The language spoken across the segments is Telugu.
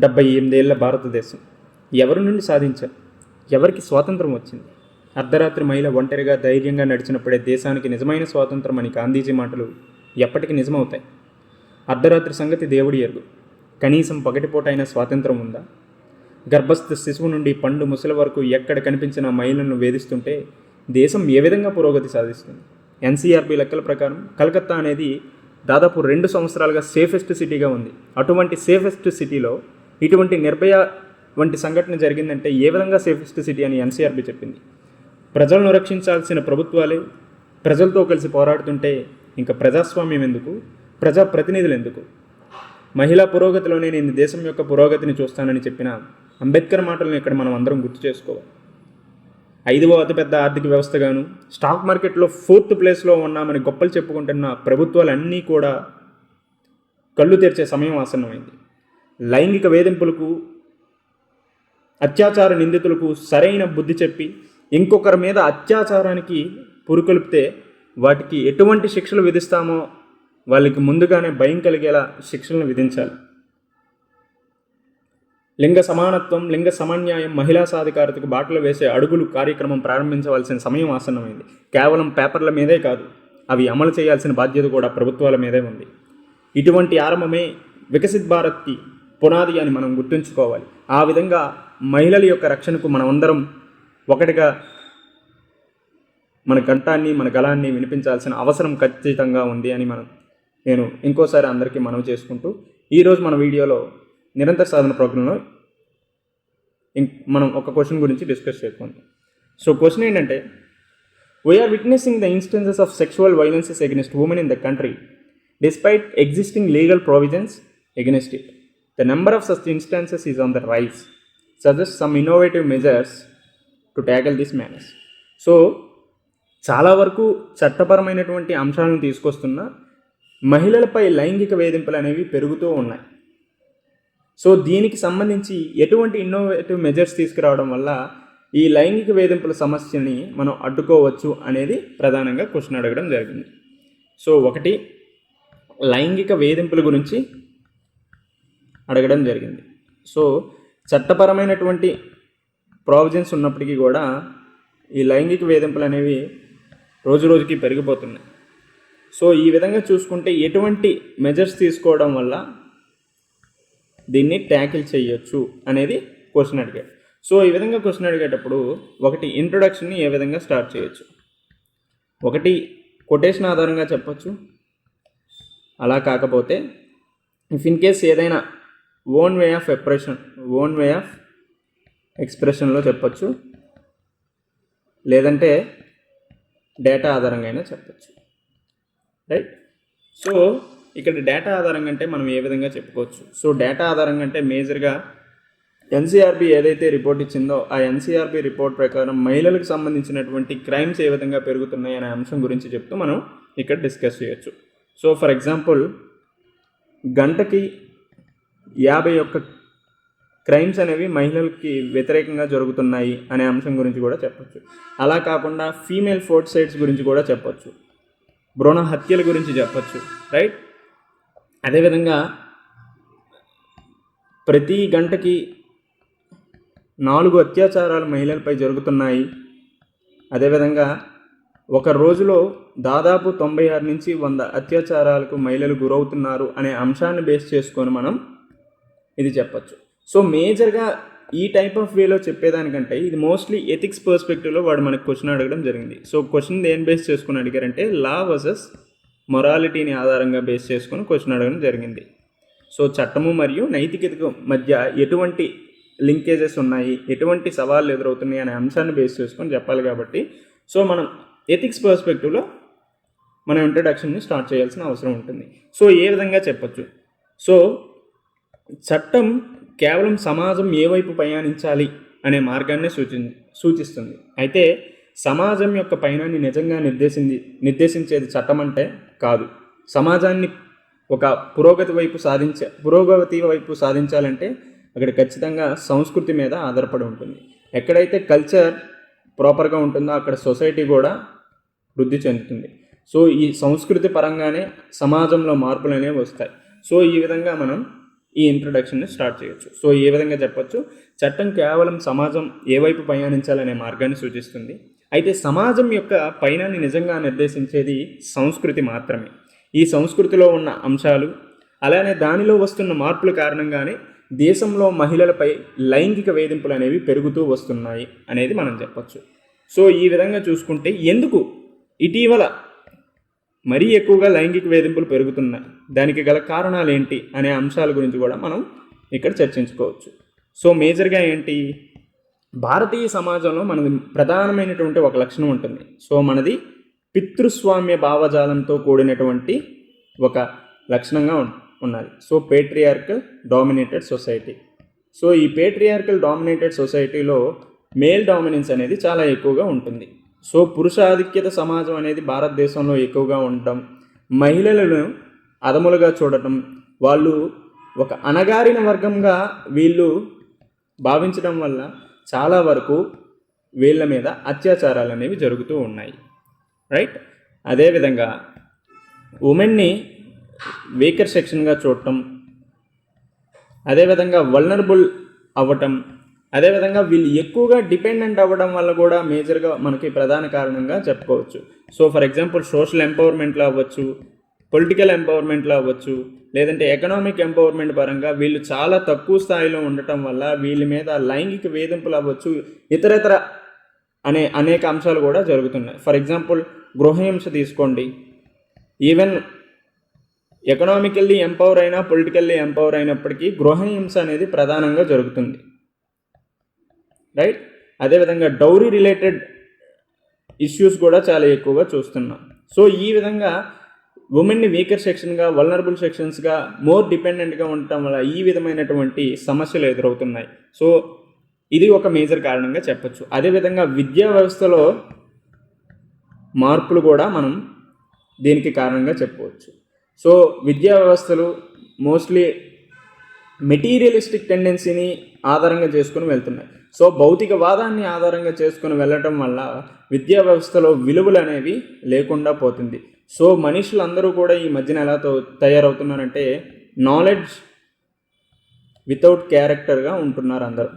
78 ఏళ్ల భారతదేశం ఎవరి నుండి సాధించారు? ఎవరికి స్వాతంత్రం వచ్చింది? అర్ధరాత్రి మహిళ ఒంటరిగా ధైర్యంగా నడిచినప్పుడే దేశానికి నిజమైన స్వాతంత్రం అని గాంధీజీ మాటలు ఎప్పటికీ నిజమవుతాయి. అర్ధరాత్రి సంగతి దేవుడి ఎరుగు. కనీసం పగటిపూట అయిన స్వాతంత్రం ఉందా? గర్భస్థ శిశువు నుండి పండు ముసలి వరకు ఎక్కడ కనిపించిన మహిళలను వేధిస్తుంటే దేశం ఏ విధంగా పురోగతి సాధిస్తుంది? ఎన్సీఆర్బీ లెక్కల ప్రకారం కలకత్తా అనేది దాదాపు 2 సంవత్సరాలుగా సేఫెస్ట్ సిటీగా ఉంది. అటువంటి సేఫెస్ట్ సిటీలో ఇటువంటి నిర్భయ వంటి సంఘటన జరిగిందంటే ఏ విధంగా సేఫెస్ట్ సిటీ అని ఎన్సీఆర్బీ చెప్పింది. ప్రజలను రక్షించాల్సిన ప్రభుత్వాలే ప్రజలతో కలిసి పోరాడుతుంటే ఇంకా ప్రజాస్వామ్యం ఎందుకు? ప్రజాప్రతినిధులు ఎందుకు? మహిళా పురోగతిలోనే నేను దేశం యొక్క పురోగతిని చూస్తానని చెప్పిన అంబేద్కర్ మాటలను ఇక్కడ మనం అందరం గుర్తు చేసుకోవాలి. 5వ అతిపెద్ద ఆర్థిక వ్యవస్థగాను స్టాక్ మార్కెట్లో 4th ప్లేస్లో ఉన్నామని గొప్పలు చెప్పుకుంటున్న ప్రభుత్వాలన్నీ కూడా కళ్ళు తెరిచే సమయం ఆసన్నమైంది. లైంగిక వేధింపులకు, అత్యాచార నిందితులకు సరైన బుద్ధి చెప్పి ఇంకొకరి మీద అత్యాచారానికి పురుకొల్పితే వాటికి ఎటువంటి శిక్షలు విధిస్తామో వాళ్ళకి ముందుగానే భయం కలిగేలా శిక్షలను విధించాలి. లింగ సమానత్వం, లింగ సమన్యాయం, మహిళా సాధికారతకు బాటలు వేసే అడుగులు కార్యక్రమం ప్రారంభించవలసిన సమయం ఆసన్నమైంది. కేవలం పేపర్ల మీదే కాదు, అవి అమలు చేయాల్సిన బాధ్యత కూడా ప్రభుత్వాల మీదే ఉంది. ఇటువంటి ఆరంభమే వికసిత్ భారత్కి పునాది అని మనం గుర్తుంచుకోవాలి. ఆ విధంగా మహిళల యొక్క రక్షణకు మనమందరం ఒకటిగా మన కంఠాన్ని, మన గళాన్ని వినిపించాల్సిన అవసరం ఖచ్చితంగా ఉంది అని నేను ఇంకోసారి అందరికీ మనవి చేసుకుంటూ ఈరోజు మన వీడియోలో నిరంతర సాధన ప్రోగ్రాంలో మనం ఒక క్వశ్చన్ గురించి డిస్కస్ చేసుకుందాం. సో క్వశ్చన్ ఏంటంటే, we are witnessing the instances of sexual violences against women in the country despite existing legal provisions against it. The number of such instances is on the rise. Suggest some innovative measures to tackle this matters. So చాలా వరకు చట్టపరమైనటువంటి అంశాలను తీసుకొస్తున్న మహిళలపై లైంగిక వేధింపులు అనేవి పెరుగుతూ ఉన్నాయి. సో దీనికి సంబంధించి ఎటువంటి ఇన్నోవేటివ్ మెజర్స్ తీసుకురావడం వల్ల ఈ లైంగిక వేధింపుల సమస్యని మనం అడ్డుకోవచ్చు అనేది ప్రధానంగా క్వశ్చన్ అడగడం జరిగింది. సో ఒకటి, లైంగిక వేధింపుల గురించి అడగడం జరిగింది. సో చట్టపరమైనటువంటి ప్రావిజన్స్ ఉన్నప్పటికీ కూడా ఈ లైంగిక వేధింపులు అనేవి రోజు రోజుకి పెరిగిపోతున్నాయి. సో ఈ విధంగా చూసుకుంటే ఎటువంటి మెజర్స్ తీసుకోవడం వల్ల దీన్ని ట్యాకిల్ చేయొచ్చు అనేది క్వశ్చన్ అడిగాడు. సో ఈ విధంగా క్వశ్చన్ అడిగేటప్పుడు ఒకటి, ఇంట్రొడక్షన్ని ఏ విధంగా స్టార్ట్ చేయొచ్చు? ఒకటి కొటేషన్ ఆధారంగా చెప్పొచ్చు. అలా కాకపోతే ఇఫ్ ఇన్ కేస్ ఏదైనా ఓన్ వే ఆఫ్ ఎక్స్ప్రెషన్లో చెప్పొచ్చు, లేదంటే డేటా ఆధారంగా అయినా చెప్పచ్చు, రైట్? సో ఇక్కడ డేటా ఆధారంగా అంటే మనం ఏ విధంగా చెప్పుకోవచ్చు? సో డేటా ఆధారంగా అంటే మేజర్గా ఎన్సీఆర్బీ ఏదైతే రిపోర్ట్ ఇచ్చిందో ఆ ఎన్సీఆర్బీ రిపోర్ట్ ప్రకారం మహిళలకు సంబంధించినటువంటి క్రైమ్స్ ఏ విధంగా పెరుగుతున్నాయి అనే అంశం గురించి చెప్తూ మనం ఇక్కడ డిస్కస్ చేయొచ్చు. సో ఫర్ ఎగ్జాంపుల్, గంటకి 51 క్రైమ్స్ అనేవి మహిళలకి వ్యతిరేకంగా జరుగుతున్నాయి అనే అంశం గురించి కూడా చెప్పొచ్చు. అలా కాకుండా ఫీమేల్ ఫోర్సైడ్స్ గురించి కూడా చెప్పొచ్చు, భ్రూణ హత్యల గురించి చెప్పొచ్చు, రైట్? అదేవిధంగా ప్రతి గంటకి 4 అత్యాచారాలు మహిళలపై జరుగుతున్నాయి. అదేవిధంగా ఒక రోజులో దాదాపు 96 నుంచి 100 అత్యాచారాలకు మహిళలు గురవుతున్నారు అనే అంశాన్ని బేస్ చేసుకొని మనం ఇది చెప్పచ్చు. సో మేజర్గా ఈ టైప్ ఆఫ్ వేలో చెప్పేదానికంటే ఇది మోస్ట్లీ ఎథిక్స్ పర్స్పెక్టివ్లో వాడు మనకు క్వశ్చన్ అడగడం జరిగింది. సో క్వశ్చన్ దేని బేస్ చేసుకుని అడిగారంటే లా వర్సెస్ మొరాలిటీని ఆధారంగా బేస్ చేసుకొని క్వశ్చన్ అడగడం జరిగింది. సో చట్టము మరియు నైతికతకు మధ్య ఎటువంటి లింకేజెస్ ఉన్నాయి, ఎటువంటి సవాళ్ళు ఎదురవుతున్నాయి అనే అంశాన్ని బేస్ చేసుకొని చెప్పాలి. కాబట్టి సో మనం ఎథిక్స్ పర్స్పెక్టివ్లో మనం ఇంట్రడక్షన్ని స్టార్ట్ చేయాల్సిన అవసరం ఉంటుంది. సో ఏ విధంగా చెప్పచ్చు? సో చట్టం కేవలం సమాజం ఏ వైపు ప్రయాణించాలి అనే మార్గాన్ని సూచిస్తుంది. అయితే సమాజం యొక్క పయనాన్ని నిజంగా నిర్దేశించేది చట్టం అంటే కాదు. సమాజాన్ని ఒక పురోగతి వైపు సాధించాలంటే అక్కడ ఖచ్చితంగా సంస్కృతి మీద ఆధారపడి ఉంటుంది. ఎక్కడైతే కల్చర్ ప్రాపర్గా ఉంటుందో అక్కడ సొసైటీ కూడా వృద్ధి చెందుతుంది. సో ఈ సంస్కృతి పరంగానే సమాజంలో మార్పులు అనేవి వస్తాయి. సో ఈ విధంగా మనం ఈ ఇంట్రొడక్షన్ని స్టార్ట్ చేయొచ్చు. సో ఈ విధంగా చెప్పొచ్చు, చట్టం కేవలం సమాజం ఏ వైపు పయనించాలనే మార్గాన్ని సూచిస్తుంది. అయితే సమాజం యొక్క పయనాన్ని నిజంగా నిర్దేశించేది సంస్కృతి మాత్రమే. ఈ సంస్కృతిలో ఉన్న అంశాలు అలానే దానిలో వస్తున్న మార్పుల కారణంగానే దేశంలో మహిళలపై లైంగిక వేధింపులు అనేవి పెరుగుతూ వస్తున్నాయి అనేది మనం చెప్పొచ్చు. సో ఈ విధంగా చూసుకుంటే ఎందుకు ఇటీవల మరీ ఎక్కువగా లైంగిక వేధింపులు పెరుగుతున్నాయి, దానికి గల కారణాలు ఏంటి అనే అంశాల గురించి కూడా మనం ఇక్కడ చర్చించుకోవచ్చు. సో మేజర్గా ఏంటి, భారతీయ సమాజంలో మనది ప్రధానమైనటువంటి ఒక లక్షణం ఉంటుంది. సో మనది పితృస్వామ్య భావజాలంతో కూడినటువంటి ఒక లక్షణంగా ఉన్నది. So patriarchal dominated society. So ఈ పేట్రియార్కల్ డామినేటెడ్ సొసైటీలో మేల్ డామినెన్స్ అనేది చాలా ఎక్కువగా ఉంటుంది. సో పురుషాధిక్యత సమాజం అనేది భారతదేశంలో ఎక్కువగా ఉండటం, మహిళలను అదములుగా చూడటం, వాళ్ళు ఒక అణగారిన వర్గంగా వీళ్ళు భావించడం వల్ల చాలా వరకు వీళ్ళ మీద అత్యాచారాలు అనేవి జరుగుతూ ఉన్నాయి. రైట్. అదేవిధంగా ఉమెన్ని వీకర్ సెక్షన్గా చూడటం, అదేవిధంగా వల్నరబుల్ అవ్వటం, అదేవిధంగా వీళ్ళు ఎక్కువగా డిపెండెంట్ అవ్వడం వల్ల కూడా మేజర్గా మనకి ప్రధాన కారణంగా చెప్పుకోవచ్చు. సో ఫర్ ఎగ్జాంపుల్ సోషల్ ఎంపవర్మెంట్లో అవ్వచ్చు, పొలిటికల్ ఎంపవర్మెంట్లో అవ్వచ్చు, లేదంటే ఎకనామిక్ ఎంపవర్మెంట్ పరంగా వీళ్ళు చాలా తక్కువ స్థాయిలో ఉండటం వల్ల వీళ్ళ మీద లైంగిక వేధింపులు అవ్వచ్చు, ఇతరతర అనేక అంశాలు కూడా జరుగుతున్నాయి. ఫర్ ఎగ్జాంపుల్ గృహహింస తీసుకోండి. ఈవెన్ ఎకనామికల్లీ ఎంపవర్ అయినా పొలిటికల్లీ ఎంపవర్ అయినప్పటికీ గృహహింస అనేది ప్రధానంగా జరుగుతుంది. రైట్. అదేవిధంగా డౌరీ రిలేటెడ్ ఇష్యూస్ కూడా చాలా ఎక్కువగా చూస్తున్నాం. సో ఈ విధంగా ఉమెన్ని వీకర్ సెక్షన్గా, వల్నరబుల్ సెక్షన్స్గా, మోర్ డిపెండెంట్గా ఉండటం వల్ల ఈ విధమైనటువంటి సమస్యలు ఎదురవుతున్నాయి. సో ఇది ఒక మేజర్ కారణంగా చెప్పచ్చు. అదేవిధంగా విద్యా వ్యవస్థలో మార్పులు కూడా మనం దీనికి కారణంగా చెప్పవచ్చు. సో విద్యా వ్యవస్థలు మోస్ట్లీ మెటీరియలిస్టిక్ టెండెన్సీని ఆధారంగా చేసుకుని వెళ్తున్నాయి. సో భౌతికవాదాన్ని ఆధారంగా చేసుకుని వెళ్ళటం వల్ల విద్యా వ్యవస్థలో విలువలు అనేవి లేకుండా పోతుంది. సో మనుషులందరూ కూడా ఈ మధ్యన ఎలా తయారవుతున్నారంటే నాలెడ్జ్ వితౌట్ క్యారెక్టర్గా ఉంటున్నారు అందరూ.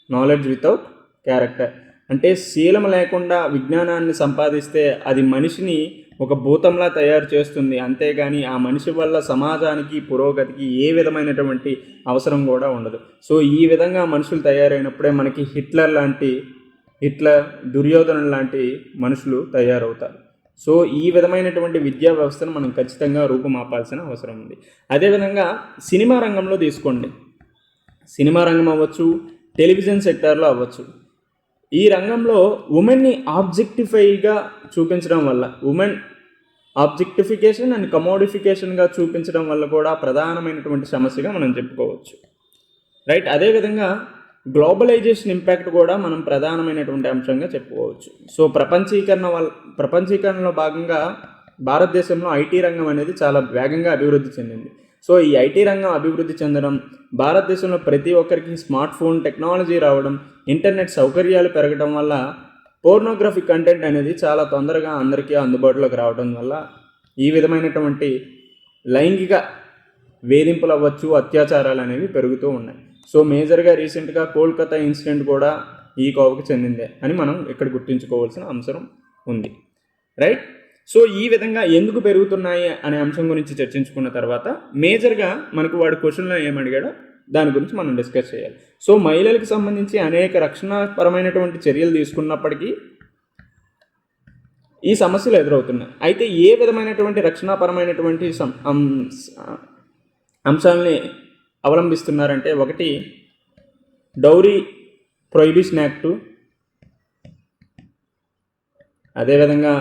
నాలెడ్జ్ వితౌట్ క్యారెక్టర్ అంటే శీలం లేకుండా విజ్ఞానాన్ని సంపాదిస్తే అది మనిషిని ఒక భూతంలా తయారు చేస్తుంది, అంతేగాని ఆ మనిషి వల్ల సమాజానికి పురోగతికి ఏ విధమైనటువంటి అవసరం కూడా ఉండదు. సో ఈ విధంగా మనుషులు తయారైనప్పుడే మనకి హిట్లర్, దుర్యోధను లాంటి మనుషులు తయారవుతారు. సో ఈ విధమైనటువంటి విద్యా వ్యవస్థను మనం ఖచ్చితంగా రూపుమాపాల్సిన అవసరం ఉంది. అదేవిధంగా సినిమా రంగంలో తీసుకోండి. సినిమా రంగం అవ్వచ్చు, టెలివిజన్ సెక్టార్లో అవ్వచ్చు. ఈ రంగంలో ఉమెన్ని ఆబ్జెక్టిఫైగా చూపించడం వల్ల, ఉమెన్ ఆబ్జెక్టిఫికేషన్ అండ్ కమోడిఫికేషన్గా చూపించడం వల్ల కూడా ప్రధానమైనటువంటి సమస్యగా మనం చెప్పుకోవచ్చు. రైట్. అదేవిధంగా గ్లోబలైజేషన్ ఇంపాక్ట్ కూడా మనం ప్రధానమైనటువంటి అంశంగా చెప్పుకోవచ్చు. సో ప్రపంచీకరణలో భాగంగా భారతదేశంలో ఐటీ రంగం అనేది చాలా వేగంగా అభివృద్ధి చెందింది. సో ఈ ఐటీ రంగం అభివృద్ధి చెందడం, భారతదేశంలో ప్రతి ఒక్కరికి స్మార్ట్ ఫోన్ టెక్నాలజీ రావడం, ఇంటర్నెట్ సౌకర్యాలు పెరగడం వల్ల పోర్నోగ్రఫిక్ కంటెంట్ అనేది చాలా తొందరగా అందరికీ అందుబాటులోకి రావడం వల్ల ఈ విధమైనటువంటి లైంగిక వేధింపులు అవ్వచ్చు, అత్యాచారాలు అనేవి పెరుగుతూ ఉన్నాయి. సో మేజర్గా రీసెంట్గా కోల్కతా ఇన్సిడెంట్ కూడా ఈ కోవకు చెందిందే అని మనం ఇక్కడ గుర్తుంచుకోవాల్సిన అంశం ఉంది. రైట్. సో ఈ విధంగా ఎందుకు పెరుగుతున్నాయి అనే అంశం గురించి చర్చించుకున్న తర్వాత మేజర్గా మనకు వాడు క్వశ్చన్లో ఏమడిగాడో దాని గురించి మనం డిస్కస్ చేయాలి. సో మహిళలకు సంబంధించి అనేక రక్షణపరమైనటువంటి చర్యలు తీసుకున్నప్పటికీ ఈ సమస్యలు ఎదురవుతున్నాయి. అయితే ఏ విధమైనటువంటి రక్షణాపరమైనటువంటి అంశాలని అవలంబిస్తున్నారంటే, ఒకటి డౌరీ ప్రొహిబిషన్ యాక్టు, అదేవిధంగా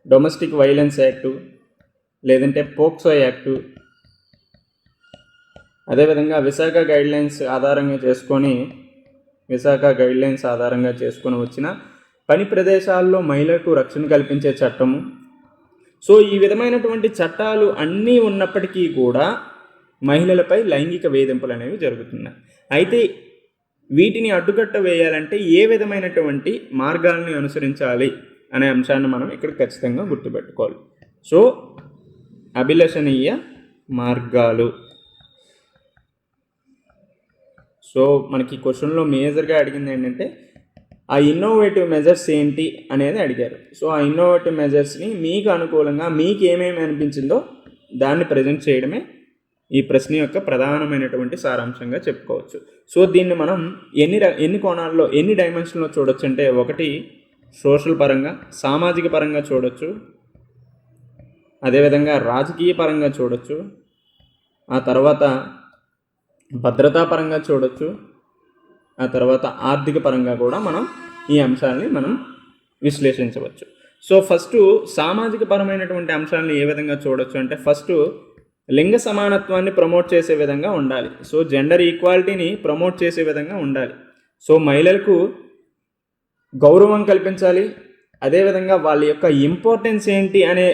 డొమెస్టిక్ వైలెన్స్ యాక్టు, లేదంటే పోక్సో యాక్టు, అదేవిధంగా విశాఖ గైడ్లైన్స్ ఆధారంగా చేసుకొని వచ్చిన పని ప్రదేశాల్లో మహిళలకు రక్షణ కల్పించే చట్టము. సో ఈ విధమైనటువంటి చట్టాలు అన్నీ ఉన్నప్పటికీ కూడా మహిళలపై లైంగిక వేధింపులు అనేవి జరుగుతున్నాయి. అయితే వీటిని అడ్డుకట్ట వేయాలంటే ఏ విధమైనటువంటి మార్గాల్ని అనుసరించాలి అనే అంశాన్ని మనం ఇక్కడ ఖచ్చితంగా గుర్తుపెట్టుకోవాలి. సో అభిలషణీయ మార్గాలు. సో మనకి క్వశ్చన్లో మేజర్గా అడిగింది ఏంటంటే ఆ ఇన్నోవేటివ్ మెజర్స్ ఏంటి అనేది అడిగారు. సో ఆ ఇన్నోవేటివ్ మెజర్స్ని మీకు అనుకూలంగా మీకు ఏమేమి అనిపించిందో దాన్ని ప్రజెంట్ చేయడమే ఈ ప్రశ్న యొక్క ప్రధానమైనటువంటి సారాంశంగా చెప్పుకోవచ్చు. సో దీన్ని మనం ఎన్ని కోణాల్లో ఎన్ని డైమెన్షన్లో చూడొచ్చు అంటే, ఒకటి సోషల్ పరంగా, సామాజిక పరంగా చూడొచ్చు, అదేవిధంగా రాజకీయ పరంగా చూడొచ్చు, ఆ తర్వాత భద్రతా పరంగా చూడొచ్చు, ఆ తర్వాత ఆర్థిక పరంగా కూడా మనం ఈ అంశాలని మనం విశ్లేషించవచ్చు. సో ఫస్ట్ సామాజిక పరమైనటువంటి అంశాలను ఏ విధంగా చూడొచ్చు అంటే, ఫస్ట్ లింగ సమానత్వాన్ని ప్రమోట్ చేసే విధంగా ఉండాలి. సో జెండర్ ఈక్వాలిటీని ప్రమోట్ చేసే విధంగా ఉండాలి. సో మహిళలకు గౌరవం కల్పించాలి. అదేవిధంగా వాళ్ళ యొక్క ఇంపార్టెన్స్ ఏంటి అనే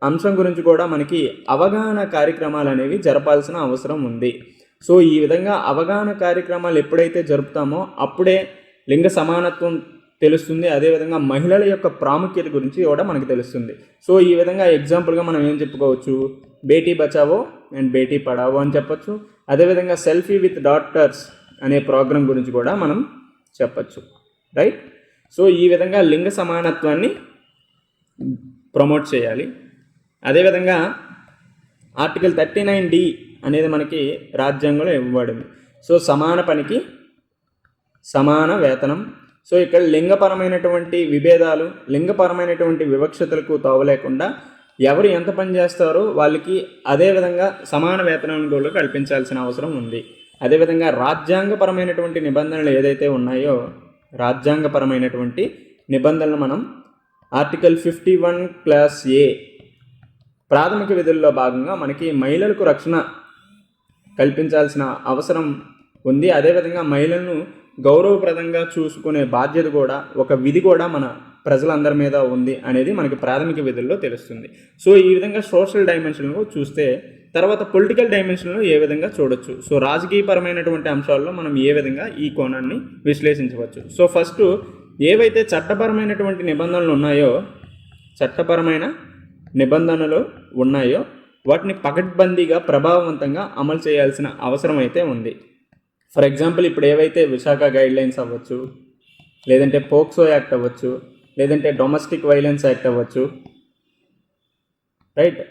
అంశం గురించి కూడా మనకి అవగాహన కార్యక్రమాలు అనేవి జరపాల్సిన అవసరం ఉంది. సో ఈ విధంగా అవగాహన కార్యక్రమాలు ఎప్పుడైతే జరుపుతామో అప్పుడే లింగ సమానత్వం తెలుస్తుంది. అదేవిధంగా మహిళల యొక్క ప్రాముఖ్యత గురించి కూడా మనకు తెలుస్తుంది. సో ఈ విధంగా ఎగ్జాంపుల్గా మనం ఏం చెప్పుకోవచ్చు, బేటీ బచావో అండ్ బేటీ పడావో అని చెప్పచ్చు. అదేవిధంగా సెల్ఫీ విత్ డాటర్స్ అనే ప్రోగ్రాం గురించి కూడా మనం చెప్పచ్చు, రైట్. సో ఈ విధంగా లింగ సమానత్వాన్ని ప్రమోట్ చేయాలి. అదేవిధంగా ఆర్టికల్ 39D అనేది మనకి రాజ్యాంగంలో ఇవ్వబడింది. సో సమాన పనికి సమాన వేతనం. సో ఇక్కడ లింగపరమైనటువంటి విభేదాలు, లింగపరమైనటువంటి వివక్షతలకు తావులేకుండా ఎవరు ఎంత పని చేస్తారో వాళ్ళకి అదేవిధంగా సమాన వేతనాన్ని కూడా కల్పించాల్సిన అవసరం ఉంది. అదేవిధంగా రాజ్యాంగపరమైనటువంటి నిబంధనలు ఏదైతే ఉన్నాయో, రాజ్యాంగపరమైనటువంటి నిబంధనలు మనం ఆర్టికల్ 51(a) ప్రాథమిక విధుల్లో భాగంగా మనకి మహిళలకు రక్షణ కల్పించాల్సిన అవసరం ఉంది. అదేవిధంగా మహిళలను గౌరవప్రదంగా చూసుకునే బాధ్యత కూడా, ఒక విధి కూడా మన ప్రజలందరి మీద ఉంది అనేది మనకి ప్రాథమిక విధుల్లో తెలుస్తుంది. సో ఈ విధంగా సోషల్ డైమెన్షన్లో చూస్తే, తర్వాత పొలిటికల్ డైమెన్షన్లో ఏ విధంగా చూడొచ్చు. సో రాజకీయపరమైనటువంటి అంశాల్లో మనం ఏ విధంగా ఈ కోణాన్ని విశ్లేషించవచ్చు. సో ఫస్ట్ ఏవైతే చట్టపరమైనటువంటి నిబంధనలు ఉన్నాయో వాటిని పకడ్బందీగా ప్రభావవంతంగా అమలు చేయాల్సిన అవసరం అయితే ఉంది. ఫర్ ఎగ్జాంపుల్ ఇప్పుడు ఏవైతే విశాఖ గైడ్లైన్స్ అవ్వచ్చు, లేదంటే పోక్సో యాక్ట్ అవ్వచ్చు, లేదంటే డొమెస్టిక్ వైలెన్స్ యాక్ట్ అవ్వచ్చు, రైట్.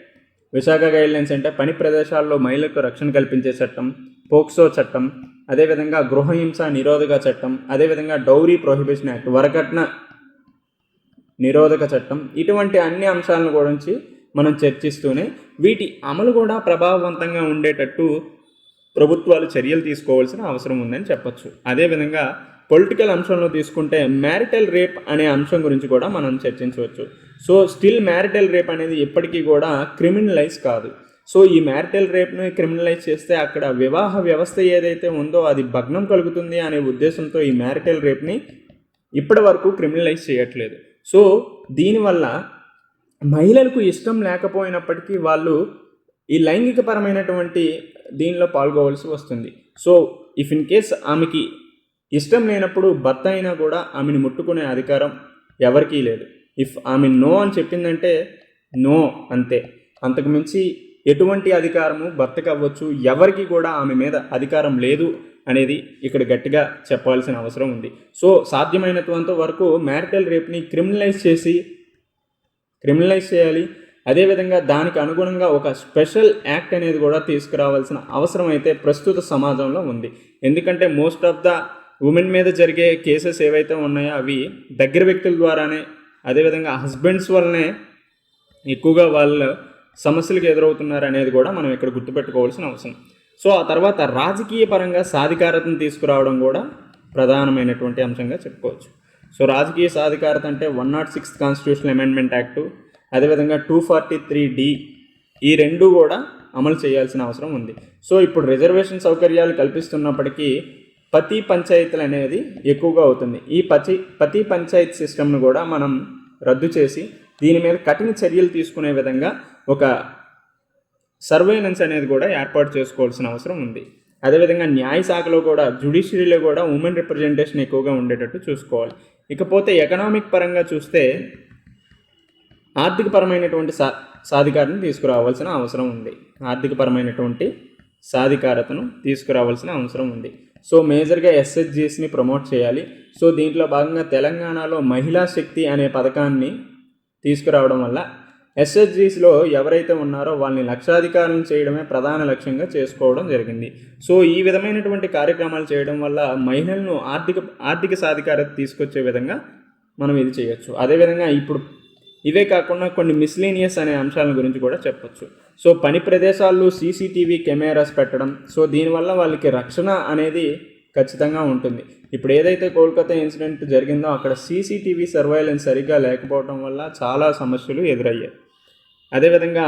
విశాఖ గైడ్లైన్స్ అంటే పని ప్రదేశాల్లో మహిళలకు రక్షణ కల్పించే చట్టం, పోక్సో చట్టం, అదేవిధంగా గృహహింస నిరోధక చట్టం, అదేవిధంగా డౌరీ ప్రొహిబిషన్ యాక్ట్, వరకట్న నిరోధక చట్టం, ఇటువంటి అన్ని అంశాలను గురించి మనం చర్చిస్తూనే వీటి అమలు కూడా ప్రభావవంతంగా ఉండేటట్టు ప్రభుత్వాలు చర్యలు తీసుకోవాల్సిన అవసరం ఉందని చెప్పచ్చు. అదేవిధంగా పొలిటికల్ అంశంలో తీసుకుంటే మ్యారిటల్ రేప్ అనే అంశం గురించి కూడా మనం చర్చించవచ్చు. సో స్టిల్ మ్యారిటల్ రేప్ అనేది ఎప్పటికీ కూడా క్రిమినలైజ్ కాదు. సో ఈ మ్యారిటల్ రేప్ని క్రిమినలైజ్ చేస్తే అక్కడ వివాహ వ్యవస్థ ఏదైతే ఉందో అది భగ్నం కలుగుతుంది అనే ఉద్దేశంతో ఈ మ్యారిటల్ రేప్ని ఇప్పటి వరకు క్రిమినలైజ్ చేయట్లేదు. సో దీనివల్ల మహిళలకు ఇష్టం లేకపోయినప్పటికీ వాళ్ళు ఈ లైంగికపరమైనటువంటి దీనిలో పాల్గొవలసి వస్తుంది. సో ఇఫ్ ఇన్ కేస్ ఆమెకి ఇష్టం లేనప్పుడు భర్త అయినా కూడా ఆమెను ముట్టుకునే అధికారం ఎవరికీ లేదు. ఇఫ్ ఆమె నో అని చెప్పిందంటే నో అంతే, అంతకుమించి ఎటువంటి అధికారము భర్తకు అవ్వచ్చు, ఎవరికి కూడా ఆమె మీద అధికారం లేదు అనేది ఇక్కడ గట్టిగా చెప్పాల్సిన అవసరం ఉంది. సో సాధ్యమైనంత వరకు మ్యారిటల్ రేప్ని క్రిమినలైజ్ చేయాలి. అదేవిధంగా దానికి అనుగుణంగా ఒక స్పెషల్ యాక్ట్ అనేది కూడా తీసుకురావాల్సిన అవసరం అయితే ప్రస్తుత సమాజంలో ఉంది. ఎందుకంటే మోస్ట్ ఆఫ్ ద ఉమెన్ మీద జరిగే కేసెస్ ఏవైతే ఉన్నాయో అవి దగ్గర వ్యక్తుల ద్వారానే, అదేవిధంగా హస్బెండ్స్ వల్లనే ఎక్కువగా వాళ్ళ సమస్యలకు ఎదురవుతున్నారు అనేది కూడా మనం ఇక్కడ గుర్తుపెట్టుకోవాల్సిన అవసరం. సో ఆ తర్వాత రాజకీయ పరంగా సాధికారతను తీసుకురావడం కూడా ప్రధానమైనటువంటి అంశంగా చెప్పుకోవచ్చు. సో రాజకీయ సాధికారత అంటే 106th కాన్స్టిట్యూషనల్ అమెండ్మెంట్ యాక్టు, అదేవిధంగా 243D ఈ రెండు కూడా అమలు చేయాల్సిన అవసరం ఉంది. సో ఇప్పుడు రిజర్వేషన్ సౌకర్యాలు కల్పిస్తున్నప్పటికీ పతి పంచాయతీలు అనేది ఎక్కువగా అవుతుంది. ఈ పతి పంచాయత్ సిస్టమ్ను కూడా మనం రద్దు చేసి దీని మీద కఠిన చర్యలు తీసుకునే విధంగా ఒక సర్వేలెన్స్ అనేది కూడా ఏర్పాటు చేసుకోవాల్సిన అవసరం ఉంది. అదేవిధంగా న్యాయ శాఖలో కూడా, జ్యుడిషియరీలో కూడా ఉమెన్ రిప్రజెంటేషన్ ఎక్కువగా ఉండేటట్టు చూసుకోవాలి. ఇకపోతే ఎకనామిక్ పరంగా చూస్తే ఆర్థికపరమైనటువంటి సాధికారతను తీసుకురావాల్సిన అవసరం ఉంది. ఆర్థికపరమైనటువంటి సాధికారతను తీసుకురావాల్సిన అవసరం ఉంది. సో మేజర్గా ఎస్హెచ్జిస్ని ప్రమోట్ చేయాలి. సో దీంట్లో భాగంగా తెలంగాణలో మహిళా శక్తి అనే పథకాన్ని తీసుకురావడం వల్ల ఎస్హెచ్జిస్లో ఎవరైతే ఉన్నారో వాళ్ళని లక్షాధికారం చేయడమే ప్రధాన లక్ష్యంగా చేసుకోవడం జరిగింది. సో ఈ విధమైనటువంటి కార్యక్రమాలు చేయడం వల్ల మహిళలను ఆర్థిక సాధికారత తీసుకొచ్చే విధంగా మనం ఇది చేయొచ్చు. అదేవిధంగా ఇప్పుడు ఇవే కాకుండా కొన్ని మిస్లీనియస్ అనే అంశాల గురించి కూడా చెప్పొచ్చు. సో పని ప్రదేశాల్లో సీసీటీవీ కెమెరాస్ పెట్టడం, సో దీనివల్ల వాళ్ళకి రక్షణ అనేది ఖచ్చితంగా ఉంటుంది. ఇప్పుడు ఏదైతే కోల్కతా ఇన్సిడెంట్ జరిగిందో అక్కడ సీసీటీవీ సర్వైలెన్స్ సరిగ్గా లేకపోవడం వల్ల చాలా సమస్యలు ఎదురయ్యాయి. అదేవిధంగా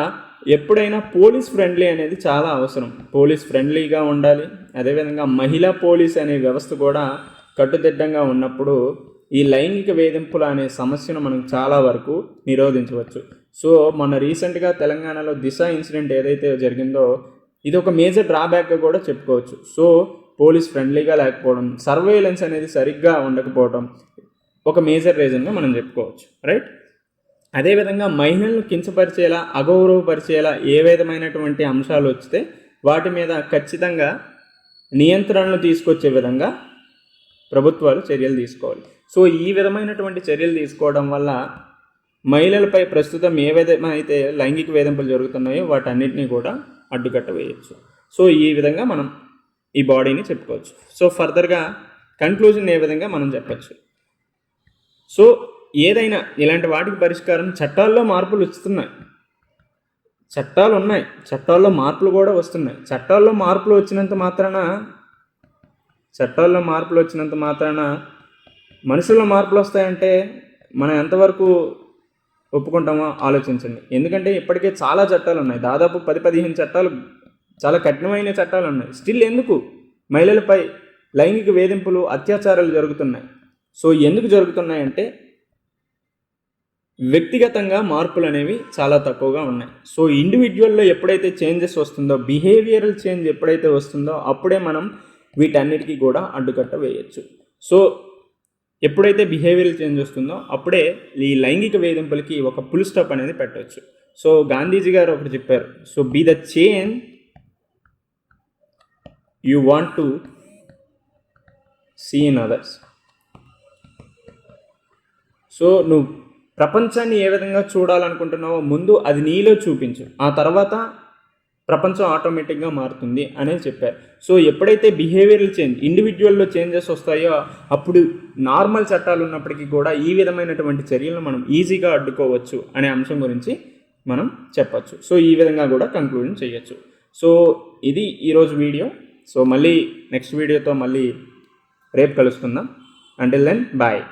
ఎప్పుడైనా పోలీస్ ఫ్రెండ్లీ అనేది చాలా అవసరం. పోలీస్ ఫ్రెండ్లీగా ఉండాలి. అదేవిధంగా మహిళా పోలీస్ అనే వ్యవస్థ కూడా కట్టుదిట్టంగా ఉన్నప్పుడు ఈ లైంగిక వేధింపులు అనే సమస్యను మనం చాలా వరకు నిరోధించవచ్చు. సో మొన్న రీసెంట్గా తెలంగాణలో దిశ ఇన్సిడెంట్ ఏదైతే జరిగిందో ఇది ఒక మేజర్ డ్రాబ్యాక్గా కూడా చెప్పుకోవచ్చు. సో పోలీస్ ఫ్రెండ్లీగా లేకపోవడం, సర్వేలెన్స్ అనేది సరిగ్గా ఉండకపోవడం ఒక మేజర్ రీజన్గా మనం చెప్పుకోవచ్చు, రైట్. అదేవిధంగా మహిళలను కించపరిచేలా, అగౌరవపరిచేలా ఏ విధమైనటువంటి అంశాలు వస్తే వాటి మీద ఖచ్చితంగా నియంత్రణలు తీసుకొచ్చే విధంగా ప్రభుత్వాలు చర్యలు తీసుకోవాలి. సో ఈ విధమైనటువంటి చర్యలు తీసుకోవడం వల్ల మహిళలపై ప్రస్తుతం ఏ విధమైతే లైంగిక వేధింపులు జరుగుతున్నాయో వాటన్నిటినీ కూడా అడ్డుకట్ట వేయచ్చు. సో ఈ విధంగా మనం ఈ బాడీని చెప్పుకోవచ్చు. సో ఫర్దర్గా కన్క్లూజన్ ఏ విధంగా మనం చెప్పచ్చు. సో ఏదైనా ఇలాంటి వాటికి పరిష్కారం చట్టాల్లో మార్పులు వస్తున్నాయి, చట్టాలు ఉన్నాయి, చట్టాల్లో మార్పులు కూడా వస్తున్నాయి. చట్టాల్లో మార్పులు వచ్చినంత మాత్రాన మనుషుల్లో మార్పులు వస్తాయంటే మనం ఎంతవరకు ఒప్పుకుంటామో ఆలోచించండి. ఎందుకంటే ఇప్పటికే చాలా చట్టాలు ఉన్నాయి, దాదాపు 10-15 చట్టాలు, చాలా కఠినమైన చట్టాలు ఉన్నాయి. స్టిల్ ఎందుకు మహిళలపై లైంగిక వేధింపులు, అత్యాచారాలు జరుగుతున్నాయి? సో ఎందుకు జరుగుతున్నాయంటే వ్యక్తిగతంగా మార్పులు అనేవి చాలా తక్కువగా ఉన్నాయి. సో ఇండివిజువల్లో ఎప్పుడైతే చేంజెస్ వస్తుందో, బిహేవియరల్ చేంజ్ ఎప్పుడైతే వస్తుందో అప్పుడే మనం వీటన్నిటికీ కూడా అడ్డుకట్ట వేయచ్చు. సో ఎప్పుడైతే బిహేవియరల్ చేంజ్ వస్తుందో అప్పుడే ఈ లైంగిక వేధింపులకి ఒక ఫుల్ స్టాప్ అనేది పెట్టవచ్చు. సో గాంధీజీ గారు ఒకటి చెప్పారు, so be the change you want to see in others. సో నువ్వు ప్రపంచాన్ని ఏ విధంగా చూడాలనుకుంటున్నావో ముందు అది నీలో చూపించు, ఆ తర్వాత ప్రపంచం ఆటోమేటిక్గా మారుతుంది అనేది చెప్పారు. సో ఎప్పుడైతే బిహేవియరల్ చేంజ్, ఇండివిజువల్లో చేంజెస్ వస్తాయో అప్పుడు నార్మల్ చట్టాలు ఉన్నప్పటికీ కూడా ఈ విధమైనటువంటి చర్యలను మనం ఈజీగా అడ్డుకోవచ్చు అనే అంశం గురించి మనం చెప్పచ్చు. సో ఈ విధంగా కూడా కంక్లూజన్ చేయొచ్చు. సో ఇది ఈరోజు వీడియో. సో మళ్ళీ నెక్స్ట్ వీడియోతో మళ్ళీ రేపు కలుసుకుందాం. Until then bye.